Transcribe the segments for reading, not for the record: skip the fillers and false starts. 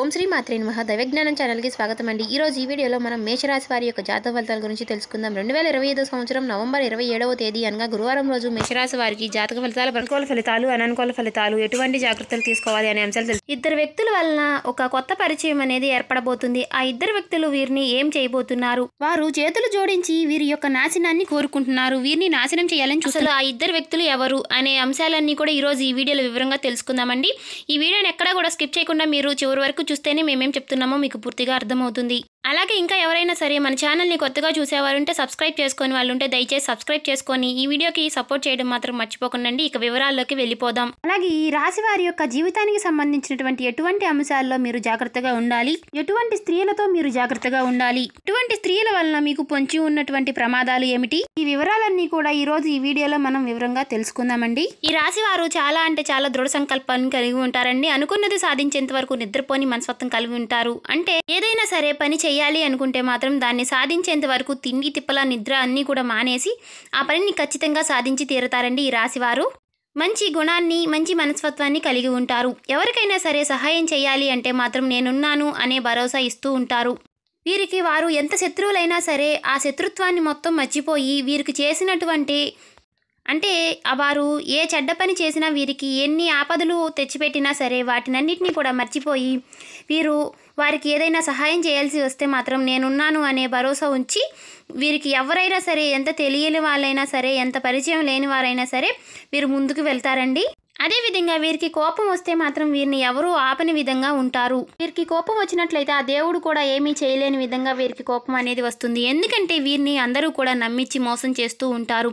ఓం శ్రీ మాత్రే నమః దైవజ్ఞానం ఛానల్కి స్వాగతం అండి. ఈరోజు ఈ వీడియోలో మనం మేషరాశి వారి యొక్క జాతక ఫలితాల గురించి తెలుసుకుందాం. 2025 సంవత్సరం నవంబర్ 27వ తేదీ అనగా గురువారం రోజు మేషరాశి వారికి జాతక ఫలితాలు, అనుకూల ఫలితాలు, అననుకూల ఫలితాలు, ఎటువంటి జాగ్రత్తలు తీసుకోవాలి అనే అంశాలు తెలుసు. ఇద్దరు వ్యక్తుల వలన ఒక కొత్త పరిచయం అనేది ఏర్పడబోతుంది. ఆ ఇద్దరు వ్యక్తులు వీరిని ఏం చేయబోతున్నారు, వారు చేతులు జోడించి వీరి యొక్క నాశనాన్ని కోరుకుంటున్నారు, వీరిని నాశనం చేయాలని అసలు ఆ ఇద్దరు వ్యక్తులు ఎవరు అనే అంశాలన్నీ కూడా ఈరోజు ఈ వీడియోలో వివరంగా తెలుసుకుందామండి. ఈ వీడియోని ఎక్కడా కూడా స్కిప్ చేయకుండా మీరు చివరి వరకు చూస్తేనే మేమేం చెప్తున్నామో మీకు పూర్తిగా అర్థమవుతుంది. అలాగే ఇంకా ఎవరైనా సరే మన ఛానల్ని కొత్తగా చూసేవారుంటే సబ్స్క్రైబ్ చేసుకొని వాళ్ళుంటే దయచేసి సబ్స్క్రైబ్ చేసుకొని ఈ వీడియోకి సపోర్ట్ చేయడం మాత్రం మర్చిపోకండి. ఇక వివరాల్లోకి వెళ్ళిపోదాం. అలాగే ఈ రాశి వారి యొక్క జీవితానికి సంబంధించినటువంటి ఎటువంటి అంశాల్లో మీరు జాగ్రత్తగా ఉండాలి, ఎటువంటి స్త్రీలతో మీరు జాగ్రత్తగా ఉండాలి, ఎటువంటి స్త్రీల వలన మీకు పొంచి ఉన్నటువంటి ప్రమాదాలు ఏమిటి, ఈ వివరాలన్నీ కూడా ఈ రోజు ఈ వీడియోలో మనం వివరంగా తెలుసుకుందామండి. ఈ రాశి వారు చాలా అంటే చాలా దృఢ సంకల్పాన్ని కలిగి ఉంటారండి. అనుకున్నది సాధించేంత వరకు నిద్రపోని మనస్తత్వం కలిగి ఉంటారు. అంటే ఏదైనా సరే పని చేయాలి అనుకుంటే మాత్రం దాన్ని సాధించేంత వరకు తిండి తిప్పల నిద్ర అన్నీ కూడా మానేసి ఆ పనిని ఖచ్చితంగా సాధించి తీరుతారండి ఈ రాశివారు. మంచి గుణాన్ని, మంచి మనస్తత్వాన్ని కలిగి ఉంటారు. ఎవరికైనా సరే సహాయం చేయాలి అంటే మాత్రం నేనున్నాను అనే భరోసా ఇస్తూ ఉంటారు. వీరికి వారు ఎంత శత్రువులైనా సరే ఆ శత్రుత్వాన్ని మొత్తం మర్చిపోయి వీరికి చేసినటువంటి అంటే వారు ఏ చెడ్డ పని చేసినా, వీరికి ఎన్ని ఆపదలు తెచ్చిపెట్టినా సరే వాటినన్నిటినీ కూడా మర్చిపోయి వీరు వారికి ఏదైనా సహాయం చేయాల్సి వస్తే మాత్రం నేనున్నాను అనే భరోసా ఉంచి వీరికి ఎవరైనా సరే, ఎంత తెలియని వాళ్ళైనా సరే, ఎంత పరిచయం లేని వారైనా సరే వీరు ముందుకు వెళ్తారండి. అదేవిధంగా వీరికి కోపం వస్తే మాత్రం వీరిని ఎవరూ ఆపని విధంగా ఉంటారు. వీరికి కోపం వచ్చినట్లయితే ఆ దేవుడు కూడా ఏమీ చేయలేని విధంగా వీరికి కోపం అనేది వస్తుంది. ఎందుకంటే వీరిని అందరూ కూడా నమ్మించి మోసం చేస్తూ ఉంటారు.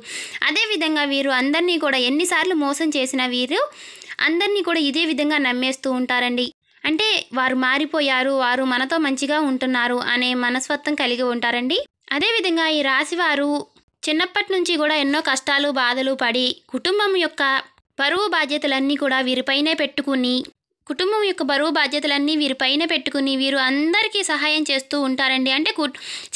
అదేవిధంగా వీరు అందరినీ కూడా ఎన్నిసార్లు మోసం చేసినా వీరు అందరినీ కూడా ఇదే విధంగా నమ్మేస్తూ ఉంటారండి. అంటే వారు మారిపోయారు, వారు మనతో మంచిగా ఉంటున్నారు అనే మనస్తత్వం కలిగి ఉంటారండి. అదేవిధంగా ఈ రాశివారు చిన్నప్పటి నుంచి కూడా ఎన్నో కష్టాలు, బాధలు పడి కుటుంబం యొక్క బరువు బాధ్యతలన్నీ కూడా వీరిపైనే పెట్టుకుని వీరు అందరికీ సహాయం చేస్తూ ఉంటారండి. అంటే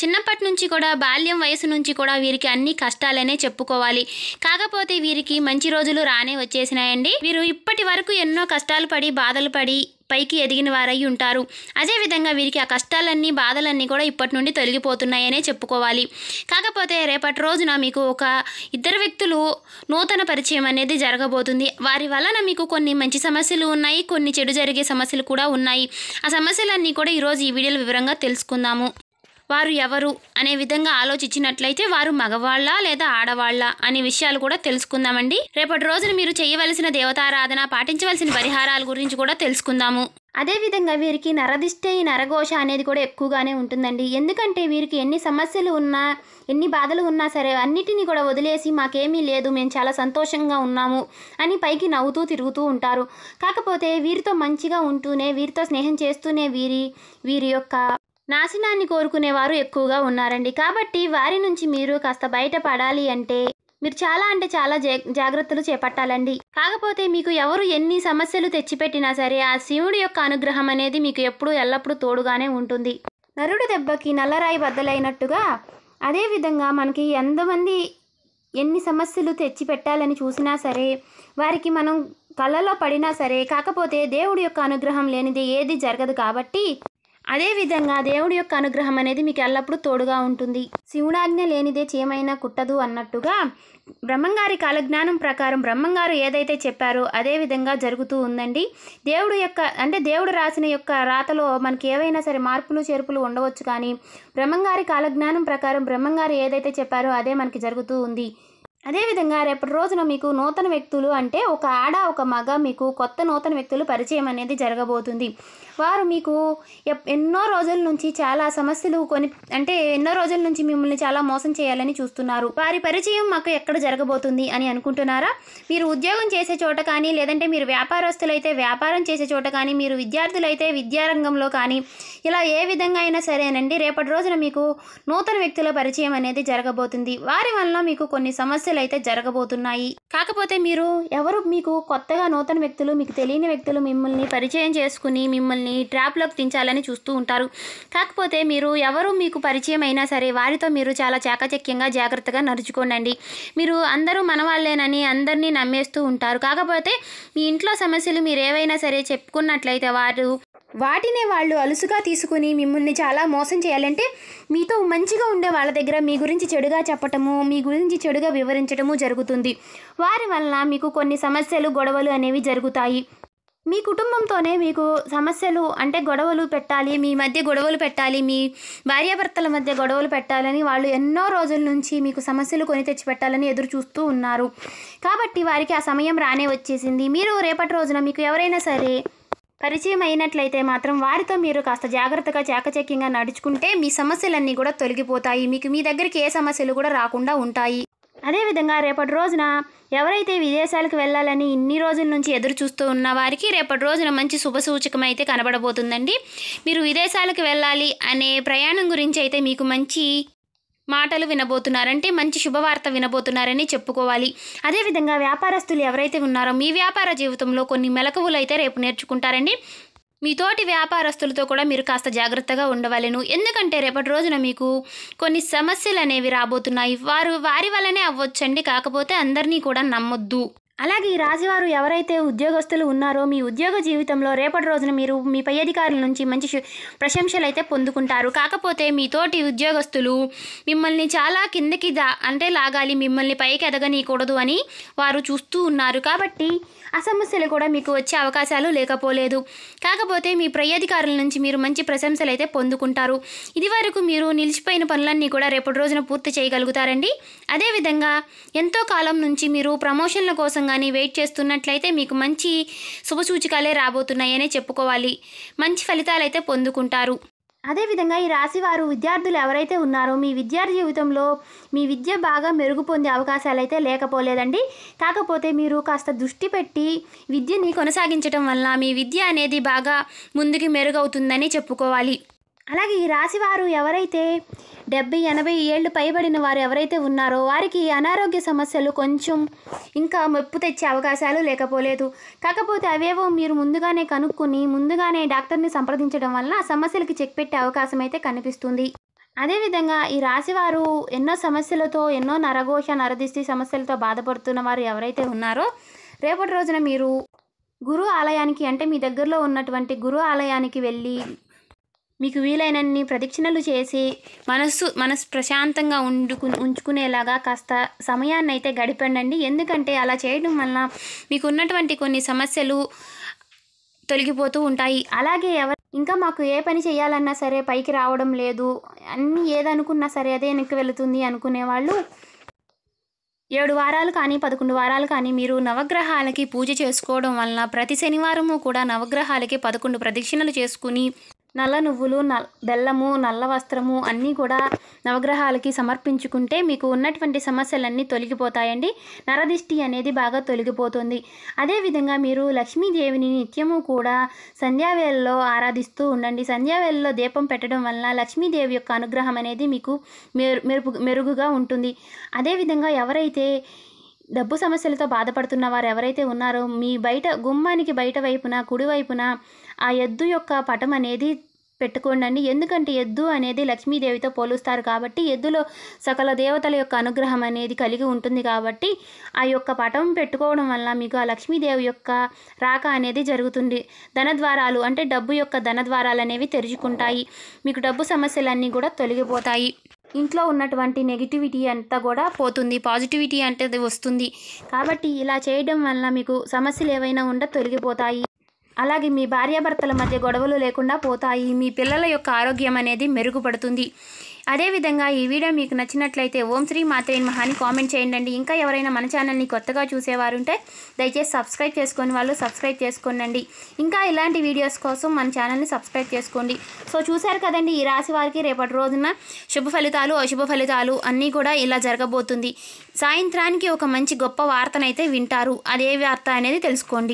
చిన్నప్పటి నుంచి కూడా, బాల్యం వయసు నుంచి కూడా వీరికి అన్ని కష్టాలనే చెప్పుకోవాలి. కాకపోతే వీరికి మంచి రోజులు రానే వచ్చేసినాయండి. వీరు ఇప్పటి వరకు ఎన్నో కష్టాలు పడి, బాధలు పడి పైకి ఎదిగిన వారై ఉంటారు. అదేవిధంగా వీరికి ఆ కష్టాలన్నీ, బాధలన్నీ కూడా ఇప్పటి నుండి తొలగిపోతున్నాయనే చెప్పుకోవాలి. కాకపోతే రేపటి రోజున మీకు ఒక ఇద్దరు వ్యక్తులు నూతన పరిచయం అనేది జరగబోతుంది. వారి వలన మీకు కొన్ని మంచి సమస్యలు ఉన్నాయి, కొన్ని చెడు జరిగే సమస్యలు కూడా ఉన్నాయి. ఆ సమస్యలన్నీ కూడా ఈరోజు ఈ వీడియోలో వివరంగా తెలుసుకుందాము. వారు ఎవరు అనే విధంగా ఆలోచించినట్లయితే వారు మగవాళ్ళ లేదా ఆడవాళ్ళ అనే విషయాలు కూడా తెలుసుకుందామండి. రేపటి రోజున మీరు చేయవలసిన దేవతారాధన, పాటించవలసిన పరిహారాల గురించి కూడా తెలుసుకుందాము. అదేవిధంగా వీరికి నరదిష్టి, నరఘోష అనేది కూడా ఎక్కువగానే ఉంటుందండి. ఎందుకంటే వీరికి ఎన్ని సమస్యలు ఉన్నా, ఎన్ని బాధలు ఉన్నా సరే అన్నిటినీ కూడా వదిలేసి మాకేమీ లేదు, మేము చాలా సంతోషంగా ఉన్నాము అని పైకి నవ్వుతూ తిరుగుతూ ఉంటారు. కాకపోతే వీరితో మంచిగా ఉంటూనే, వీరితో స్నేహం చేస్తూనే వీరి యొక్క నాశనాన్ని కోరుకునేవారు ఎక్కువగా ఉన్నారండి. కాబట్టి వారి నుంచి మీరు కాస్త బయటపడాలి అంటే మీరు చాలా అంటే చాలా జాగ్రత్తలు చేపట్టాలండి. కాకపోతే మీకు ఎవరు ఎన్ని సమస్యలు తెచ్చిపెట్టినా సరే ఆ శివుడి యొక్క అనుగ్రహం అనేది మీకు ఎల్లప్పుడూ తోడుగానే ఉంటుంది. నరుడి దెబ్బకి నల్లరాయి బద్దలైనట్టుగా అదేవిధంగా మనకి ఎంతమంది ఎన్ని సమస్యలు తెచ్చి పెట్టాలని చూసినా సరే, వారికి మనం కళ్ళలో పడినా సరే, కాకపోతే దేవుడి యొక్క అనుగ్రహం లేనిది ఏది జరగదు. కాబట్టి అదేవిధంగా దేవుడి యొక్క అనుగ్రహం అనేది మీకు ఎల్లప్పుడూ తోడుగా ఉంటుంది. శివుడాజ్ఞ లేనిదే చీమైనా కుట్టదు అన్నట్టుగా బ్రహ్మంగారి కాలజ్ఞానం ప్రకారం బ్రహ్మంగారు ఏదైతే చెప్పారో అదే విధంగా జరుగుతూ ఉందండి. దేవుడు రాసిన యొక్క రాతలో మనకి ఏవైనా సరే మార్పులు చేర్పులు ఉండవచ్చు, కానీ బ్రహ్మంగారి కాలజ్ఞానం ప్రకారం బ్రహ్మంగారు ఏదైతే చెప్పారో అదే మనకి జరుగుతూ ఉంది. అదేవిధంగా రేపటి రోజున మీకు నూతన వ్యక్తులు అంటే ఒక ఆడ, ఒక మగ, మీకు కొత్త నూతన వ్యక్తులు పరిచయం అనేది జరగబోతుంది. వారు మీకు ఎన్నో రోజుల నుంచి చాలా సమస్యలు ఎన్నో రోజుల నుంచి మిమ్మల్ని చాలా మోసం చేయాలని చూస్తున్నారు. వారి పరిచయం మాకు ఎక్కడ జరగబోతుంది అని అనుకుంటున్నారా? మీరు ఉద్యోగం చేసే చోట కానీ, లేదంటే మీరు వ్యాపారస్తులైతే వ్యాపారం చేసే చోట కానీ, మీరు విద్యార్థులైతే విద్యారంగంలో కానీ, ఇలా ఏ విధంగా అయినా సరేనండి రేపటి రోజున మీకు నూతన వ్యక్తుల పరిచయం అనేది జరగబోతుంది. వారి వలన మీకు కొన్ని సమస్యలు అయితే జరగబోతున్నాయి. కాకపోతే మీకు కొత్తగా నూతన వ్యక్తులు, మీకు తెలియని వ్యక్తులు మిమ్మల్ని పరిచయం చేసుకుని మిమ్మల్ని ట్రాప్లోకి దించాలని చూస్తూ ఉంటారు. కాకపోతే మీకు పరిచయం అయినా సరే వారితో మీరు చాలా చాకచక్యంగా, జాగ్రత్తగా నడుచుకోండి. మీరు అందరూ మన వాళ్ళేనని అందరినీ నమ్మేస్తూ ఉంటారు. కాకపోతే మీ ఇంట్లో సమస్యలు మీరు ఏవైనా సరే చెప్పుకున్నట్లయితే వారు వాటినే వాళ్ళు అలుసుగా తీసుకుని మిమ్మల్ని చాలా మోసం చేయాలంటే మీతో మంచిగా ఉండే వాళ్ళ దగ్గర మీ గురించి చెడుగా చెప్పటము, మీ గురించి చెడుగా వివరించడము జరుగుతుంది. వారి వలన మీకు కొన్ని సమస్యలు, గొడవలు అనేవి జరుగుతాయి. మీ కుటుంబంతోనే మీకు సమస్యలు అంటే గొడవలు పెట్టాలి, మీ మధ్య గొడవలు పెట్టాలి, మీ భార్యాభర్తల మధ్య గొడవలు పెట్టాలని వాళ్ళు ఎన్నో రోజుల నుంచి మీకు సమస్యలు కొని తెచ్చి పెట్టాలని ఎదురు చూస్తూ ఉన్నారు. కాబట్టి వారికి ఆ సమయం రానే వచ్చేసింది. మీరు రేపటి రోజున మీకు ఎవరైనా సరే పరిచయం అయినట్లయితే మాత్రం వారితో మీరు కాస్త జాగ్రత్తగా చాకచక్యంగా నడుచుకుంటే మీ సమస్యలన్నీ కూడా తొలగిపోతాయి. మీకు మీ దగ్గరికి ఏ సమస్యలు కూడా రాకుండా ఉంటాయి. అదేవిధంగా రేపటి రోజున ఎవరైతే విదేశాలకు వెళ్ళాలని ఇన్ని రోజుల నుంచి ఎదురు చూస్తూ ఉన్న వారికి రేపటి రోజున మంచి శుభసూచకం అయితే కనబడబోతుందండి. మీరు విదేశాలకు వెళ్ళాలి అనే ప్రయాణం గురించి అయితే మీకు మంచి మాటలు వినబోతున్నారంటే మంచి శుభవార్త వినబోతున్నారని చెప్పుకోవాలి. అదేవిధంగా వ్యాపారస్తులు ఎవరైతే ఉన్నారో మీ వ్యాపార జీవితంలో కొన్ని మెలకువలు అయితే రేపు నేర్చుకుంటారండి. మీ తోటి వ్యాపారస్తులతో కూడా మీరు కాస్త జాగ్రత్తగా ఉండవలెను. ఎందుకంటే రేపటి రోజున మీకు కొన్ని సమస్యలు అనేవి రాబోతున్నాయి. వారి వల్లనే అవ్వచ్చండి, కాకపోతే అందరినీ కూడా నమ్మొద్దు. అలాగే ఈ రాశివారు ఎవరైతే ఉద్యోగస్తులు ఉన్నారో మీ ఉద్యోగ జీవితంలో రేపటి రోజున మీరు మీ పై అధికారుల నుంచి మంచి ప్రశంసలు అయితే పొందుకుంటారు. కాకపోతే మీ తోటి ఉద్యోగస్తులు మిమ్మల్ని చాలా కిందకి లాగాలి, మిమ్మల్ని పైకి ఎదగనీయకూడదు అని వారు చూస్తూ ఉన్నారు. కాబట్టి ఆ సమస్యలు కూడా మీకు వచ్చే అవకాశాలు లేకపోలేదు. కాకపోతే మీ పై అధికారుల నుంచి మీరు మంచి ప్రశంసలు అయితే పొందుకుంటారు. ఇది వరకు మీరు నిలిచిపోయిన పనులన్నీ కూడా రేపటి రోజున పూర్తి చేయగలుగుతారండి. అదేవిధంగా ఎంతో కాలం నుంచి మీరు ప్రమోషన్ల కోసం కానీ వెయిట్ చేస్తున్నట్లయితే మీకు మంచి శుభసూచికలే రాబోతున్నాయనే చెప్పుకోవాలి. మంచి ఫలితాలు అయితే పొందుకుంటారు. అదేవిధంగా ఈ రాశివారు విద్యార్థులు ఎవరైతే ఉన్నారో మీ విద్యార్థి జీవితంలో మీ విద్య బాగా మెరుగు పొందే అవకాశాలు అయితే లేకపోలేదండి. కాకపోతే మీరు కాస్త దృష్టి పెట్టి విద్యని కొనసాగించడం వల్ల మీ విద్య అనేది బాగా ముందుకు మెరుగవుతుందని చెప్పుకోవాలి. అలాగే ఈ రాశివారు ఎవరైతే 70-80 ఏళ్ళు పైబడిన వారు ఎవరైతే ఉన్నారో వారికి అనారోగ్య సమస్యలు కొంచెం ఇంకా మెప్పు తెచ్చే అవకాశాలు లేకపోలేదు. కాకపోతే అవేవో మీరు ముందుగానే కనుక్కొని ముందుగానే డాక్టర్ని సంప్రదించడం వల్ల ఆ సమస్యలకి చెక్ పెట్టే అవకాశం అయితే కనిపిస్తుంది. అదేవిధంగా ఈ రాశివారు ఎన్నో సమస్యలతో, ఎన్నో నరఘోష, నరదిష్టి సమస్యలతో బాధపడుతున్న వారు ఎవరైతే ఉన్నారో రేపటి రోజున మీరు గురు ఆలయానికి అంటే మీ దగ్గరలో ఉన్నటువంటి గురు ఆలయానికి వెళ్ళి మీకు వీలైనన్ని ప్రదక్షిణలు చేసి మనసు ప్రశాంతంగా ఉంచుకునేలాగా కాస్త సమయాన్ని అయితే గడిపండి. ఎందుకంటే అలా చేయడం వలన మీకు ఉన్నటువంటి కొన్ని సమస్యలు తొలగిపోతూ ఉంటాయి. అలాగే ఇంకా మాకు ఏ పని చేయాలన్నా సరే పైకి రావడం లేదు, అన్నీ ఏదనుకున్నా సరే అదే వెనక్కి వెళుతుంది అనుకునేవాళ్ళు 7 వారాలు కానీ 11 వారాలు కానీ మీరు నవగ్రహాలకి పూజ చేసుకోవడం వలన ప్రతి శనివారము కూడా నవగ్రహాలకి 11 ప్రదక్షిణలు చేసుకుని నల్ల నువ్వులు, బెల్లము, నల్ల వస్త్రము అన్నీ కూడా నవగ్రహాలకి సమర్పించుకుంటే మీకు ఉన్నటువంటి సమస్యలన్నీ తొలగిపోతాయండి. నరదిష్టి అనేది బాగా తొలగిపోతుంది. అదేవిధంగా మీరు లక్ష్మీదేవిని నిత్యము కూడా సంధ్యావేళలో ఆరాధిస్తూ ఉండండి. సంధ్యావేళలో దీపం పెట్టడం వలన లక్ష్మీదేవి యొక్క అనుగ్రహం అనేది మీకు మెరుగుగా ఉంటుంది. అదేవిధంగా ఎవరైతే డబ్బు సమస్యలతో బాధపడుతున్న వారు ఎవరైతే ఉన్నారో మీ గుమ్మానికి బయట వైపున కుడివైపున ఆ ఎద్దు యొక్క పటం అనేది పెట్టుకోండి. ఎందుకంటే ఎద్దు అనేది లక్ష్మీదేవితో పోలుస్తారు కాబట్టి ఎద్దులో సకల దేవతల యొక్క అనుగ్రహం అనేది కలిగి ఉంటుంది. కాబట్టి ఆ యొక్క పటం పెట్టుకోవడం వల్ల మీకు ఆ లక్ష్మీదేవి యొక్క రాక అనేది జరుగుతుంది. ధనద్వారాలు అంటే డబ్బు యొక్క ధనద్వారాలు అనేవి తెరుచుకుంటాయి. మీకు డబ్బు సమస్యలన్నీ కూడా తొలగిపోతాయి. ఇంట్లో ఉన్నటువంటి నెగిటివిటీ అంతా కూడా పోతుంది, పాజిటివిటీ అంటే వస్తుంది. కాబట్టి ఇలా చేయడం వల్ల మీకు సమస్యలు ఏవైనా ఉంటే తొలగిపోతాయి. అలాగే మీ భార్యాభర్తల మధ్య గొడవలు లేకుండా పోతాయి. మీ పిల్లల యొక్క ఆరోగ్యం అనేది మెరుగుపడుతుంది. అదేవిధంగా ఈ వీడియో మీకు నచ్చినట్లయితే ఓం శ్రీ మాత్రే నమః అని కామెంట్ చేయండి. ఇంకా ఎవరైనా మన ఛానల్ని కొత్తగా చూసేవారు ఉంటే దయచేసి సబ్స్క్రైబ్ చేసుకొని వాళ్ళు సబ్స్క్రైబ్ చేసుకోండి. ఇంకా ఇలాంటి వీడియోస్ కోసం మన ఛానల్ని సబ్స్క్రైబ్ చేసుకోండి. సో చూశారు కదండి, ఈ రాశి వారికి రేపటి రోజున శుభ ఫలితాలు, అశుభ ఫలితాలు అన్నీ కూడా ఇలా జరగబోతుంది. సాయంత్రానికి ఒక మంచి గొప్ప వార్తనైతే వింటారు. అదే వార్త అనేది తెలుసుకోండి.